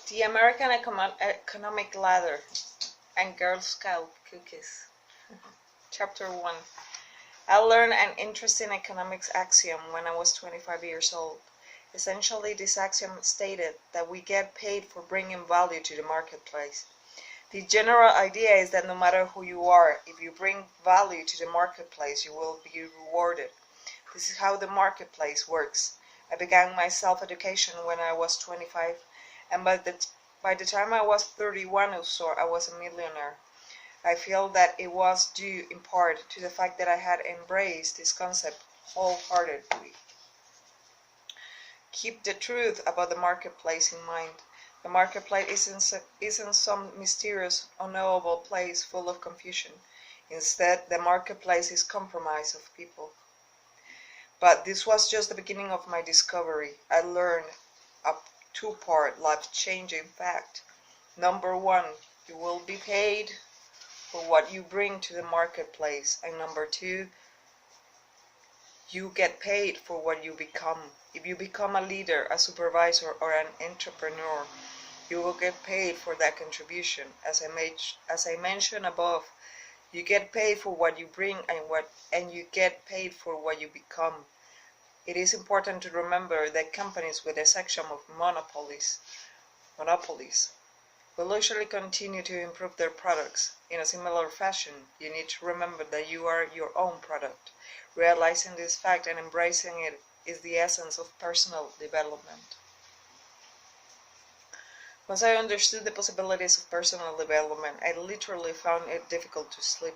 The American Economic Ladder and Girl Scout Cookies. Chapter 1. I learned an interesting economics axiom when I was 25 years old. Essentially, this axiom stated that we get paid for bringing value to the marketplace. The general idea is that no matter who you are, if you bring value to the marketplace, you will be rewarded. This is how the marketplace works. I began my self-education when I was 25, and by the time I was 31 or so, I was a millionaire. I feel that it was due in part to the fact that I had embraced this concept wholeheartedly. Keep the truth about the marketplace in mind. The marketplace isn't some mysterious, unknowable place full of confusion. Instead, the marketplace is comprised of people. But this was just the beginning of my discovery. I learned a two-part life-changing fact. Number one, you will be paid for what you bring to the marketplace. And number two, you get paid for what you become. If you become a leader, a supervisor, or an entrepreneur, you will get paid for that contribution. As I mentioned above, you get paid for what you bring and you get paid for what you become. It is important to remember that companies, with the exception of monopolies, will usually continue to improve their products. In a similar fashion, you need to remember that you are your own product. Realizing this fact and embracing it is the essence of personal development. Once I understood the possibilities of personal development, I literally found it difficult to sleep.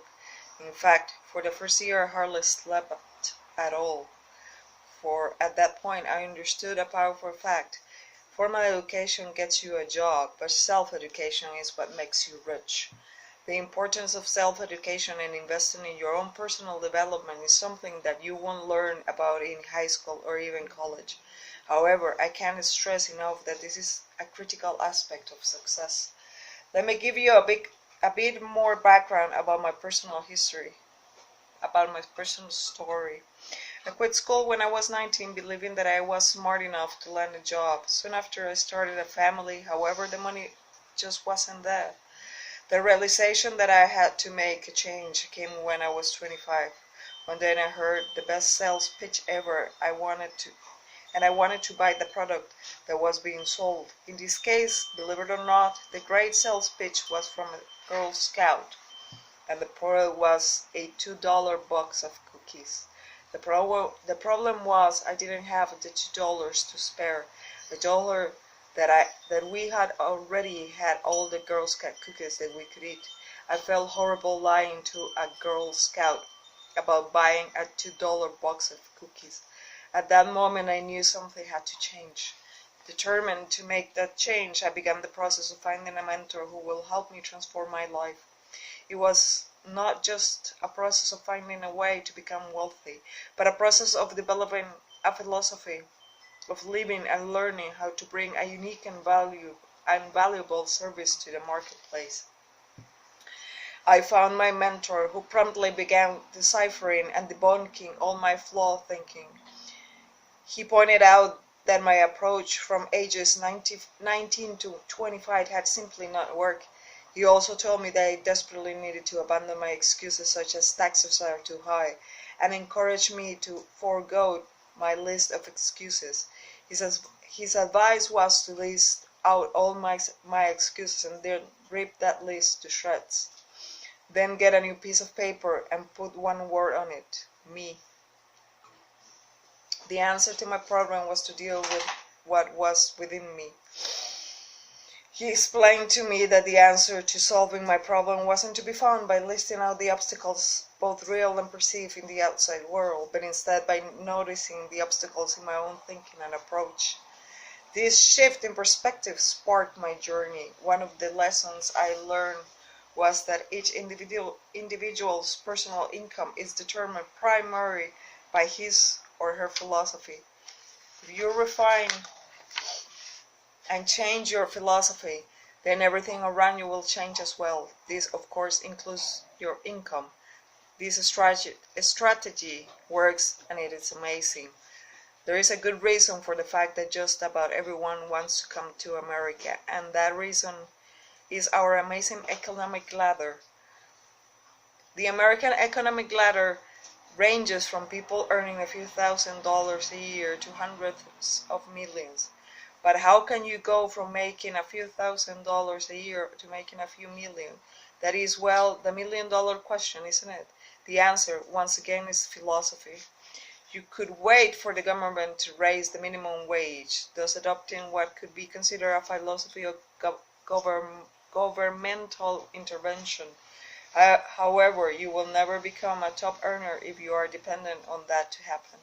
In fact, for the first year I hardly slept at all. For at that point I understood a powerful fact. Formal education gets you a job, but self-education is what makes you rich. The importance of self-education and investing in your own personal development is something that you won't learn about in high school or even college. However, I can't stress enough that this is a critical aspect of success. Let me give you a bit more background about my personal history, about my personal story. I quit school when I was 19, believing that I was smart enough to land a job. Soon after, I started a family. However, the money just wasn't there. The realization that I had to make a change came when I was 25. One day I heard the best sales pitch ever. I wanted to buy the product that was being sold. In this case, believe it or not, the great sales pitch was from a Girl Scout, and the product was a $2 box of cookies. The problem was I didn't have the $2 to spare. The dollar that we had already had all the Girl Scout cookies that we could eat. I felt horrible lying to a Girl Scout about buying a $2 box of cookies. At that moment I knew something had to change. Determined to make that change, I began the process of finding a mentor who will help me transform my life. It was not just a process of finding a way to become wealthy, but a process of developing a philosophy of living and learning how to bring a unique and valuable service to the marketplace. I found my mentor, who promptly began deciphering and debunking all my flawed thinking. He pointed out that my approach from ages 19 to 25 had simply not worked. He also told me that I desperately needed to abandon my excuses such as taxes are too high, and encouraged me to forego my list of excuses. His advice was to list out all my excuses and then rip that list to shreds. Then get a new piece of paper and put one word on it: me. The answer to my problem was to deal with what was within me. He explained to me that the answer to solving my problem wasn't to be found by listing out the obstacles, both real and perceived, in the outside world, but instead by noticing the obstacles in my own thinking and approach. This shift in perspective sparked my journey. One of the lessons I learned was that each individual's personal income is determined primarily by his or her philosophy. If you refine and change your philosophy, then everything around you will change as well. This, of course, includes your income. This strategy works, and it is amazing. There is a good reason for the fact that just about everyone wants to come to America, and that reason is our amazing economic ladder. The American economic ladder ranges from people earning a few $1,000s a year to hundreds of millions. But how can you go from making a few $1,000s a year to making a few million? That is, well, the $1,000,000 question, isn't it? The answer, once again, is philosophy. You could wait for the government to raise the minimum wage, thus adopting what could be considered a philosophy of governmental intervention. However, you will never become a top earner if you are dependent on that to happen.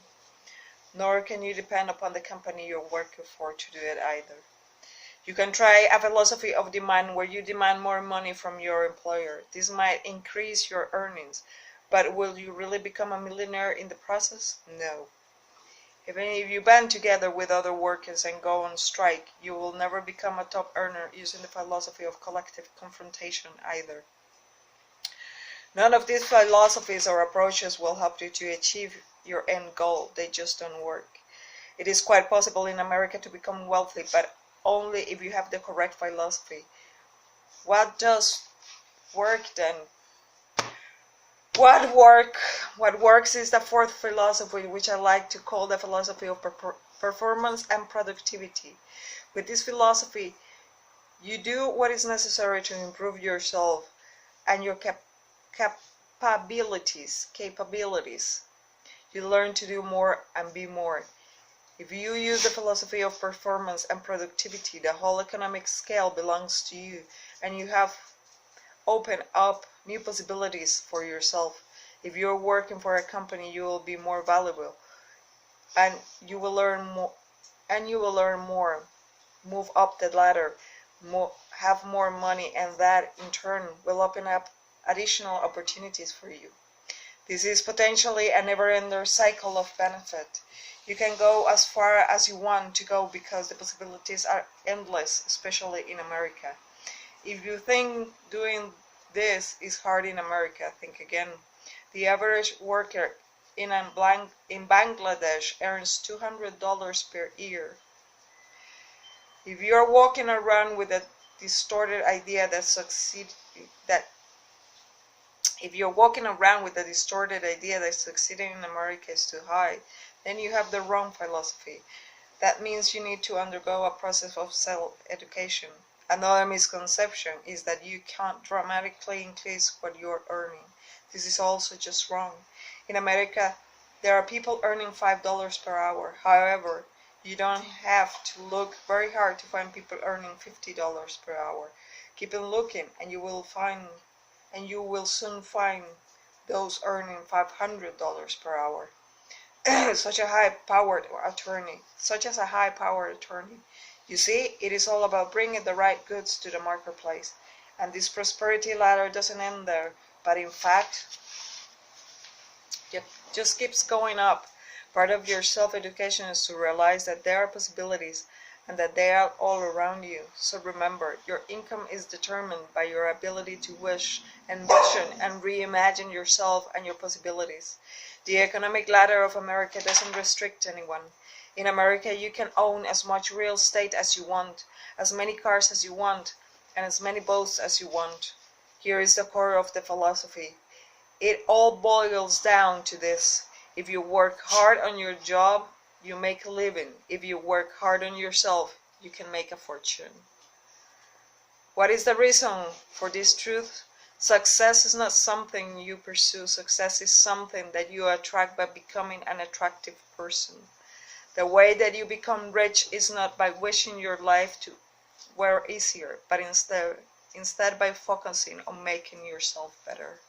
Nor can you depend upon the company you're working for to do it either. You can try a philosophy of demand where you demand more money from your employer. This might increase your earnings, but will you really become a millionaire in the process? No. Even if you band together with other workers and go on strike, you will never become a top earner using the philosophy of collective confrontation either. None of these philosophies or approaches will help you to achieve your end goal. They just don't work. It is quite possible in America to become wealthy, but only if you have the correct philosophy. What does work then? What works is the fourth philosophy, which I like to call the philosophy of performance and productivity. With this philosophy, you do what is necessary to improve yourself and your capabilities. You learn to do more and be more. If you use the philosophy of performance and productivity, the whole economic scale belongs to you, and you have opened up new possibilities for yourself. If you're working for a company, you will be more valuable, and you will learn more, move up the ladder, have more money, and that in turn will open up additional opportunities for you. This is potentially a never-ending cycle of benefit. You can go as far as you want to go because the possibilities are endless, especially in America. If you think doing this is hard in America, think again. The average worker in Bangladesh earns $200 per year. If you're walking around with a distorted idea that succeeding in America is too high, then you have the wrong philosophy. That means you need to undergo a process of self-education. Another misconception is that you can't dramatically increase what you're earning. This is also just wrong. In America, there are people earning $5 per hour. However, you don't have to look very hard to find people earning $50 per hour. Keep on looking, and you will soon find those earning $500 per hour. such as a high-powered attorney. You see, it is all about bringing the right goods to the marketplace. And this prosperity ladder doesn't end there, but in fact, it just keeps going up. Part of your self-education is to realize that there are possibilities and that they are all around you. So remember, your income is determined by your ability to wish, envision, and reimagine yourself and your possibilities. The economic ladder of America doesn't restrict anyone. In America, you can own as much real estate as you want, as many cars as you want, and as many boats as you want. Here is the core of the philosophy. It all boils down to this. If you work hard on your job, you make a living. If you work hard on yourself, you can make a fortune. What is the reason for this truth? Success is not something you pursue. Success is something that you attract by becoming an attractive person. The way that you become rich is not by wishing your life to were easier, but instead by focusing on making yourself better.